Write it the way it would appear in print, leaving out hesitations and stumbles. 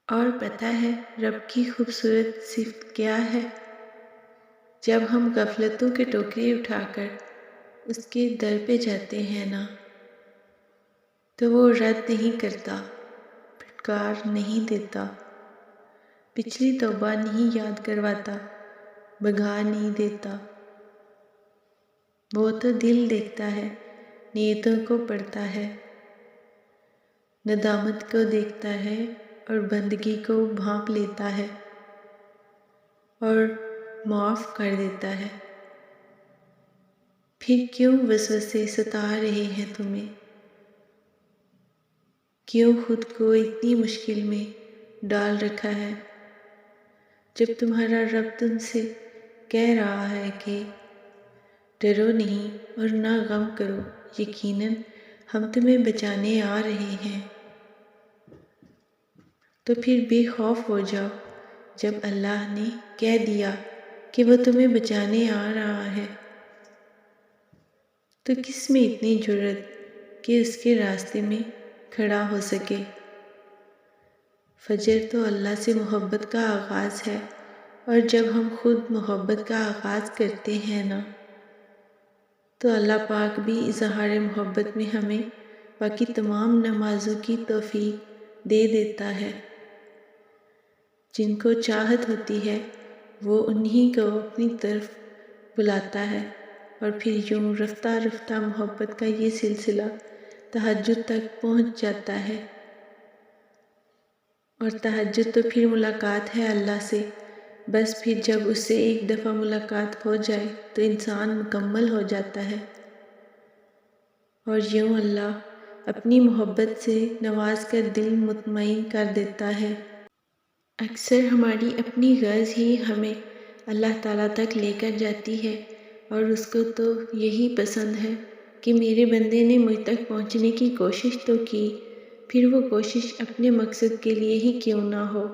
اور پتہ ہے رب کی خوبصورت صفت کیا ہے؟ جب ہم غفلتوں کے ٹوکرے اٹھا کر اس کے در پہ جاتے ہیں نا، تو وہ رد نہیں کرتا، پھٹکار نہیں دیتا، پچھلی توبہ نہیں یاد کرواتا، بھگا نہیں دیتا۔ وہ تو دل دیکھتا ہے، نیتوں کو پڑھتا ہے، ندامت کو دیکھتا ہے اور بندگی کو بھانپ لیتا ہے اور معاف کر دیتا ہے۔ پھر کیوں وسوسے ستا رہے ہیں تمہیں؟ کیوں خود کو اتنی مشکل میں ڈال رکھا ہے، جب تمہارا رب تم سے کہہ رہا ہے کہ ڈرو نہیں اور نہ غم کرو، یقیناً ہم تمہیں بچانے آ رہے ہیں۔ تو پھر بے خوف ہو جاؤ جب اللہ نے کہہ دیا کہ وہ تمہیں بچانے آ رہا ہے۔ تو کس میں اتنی جرأت کہ اس کے راستے میں کھڑا ہو سکے؟ فجر تو اللہ سے محبت کا آغاز ہے، اور جب ہم خود محبت کا آغاز کرتے ہیں نا، تو اللہ پاک بھی اظہار محبت میں ہمیں باقی تمام نمازوں کی توفیق دے دیتا ہے۔ جن کو چاہت ہوتی ہے وہ انہی کو اپنی طرف بلاتا ہے، اور پھر یوں رفتہ رفتہ محبت کا یہ سلسلہ تہجد تک پہنچ جاتا ہے۔ اور تہجد تو پھر ملاقات ہے اللہ سے، بس پھر جب اس سے ایک دفعہ ملاقات ہو جائے تو انسان مکمل ہو جاتا ہے، اور یوں اللہ اپنی محبت سے نواز کر دل مطمئن کر دیتا ہے۔ اکثر ہماری اپنی غرض ہی ہمیں اللہ تعالیٰ تک لے کر جاتی ہے، اور اس کو تو یہی پسند ہے کہ میرے بندے نے مجھ تک پہنچنے کی کوشش تو کی، پھر وہ کوشش اپنے مقصد کے لیے ہی کیوں نہ ہو۔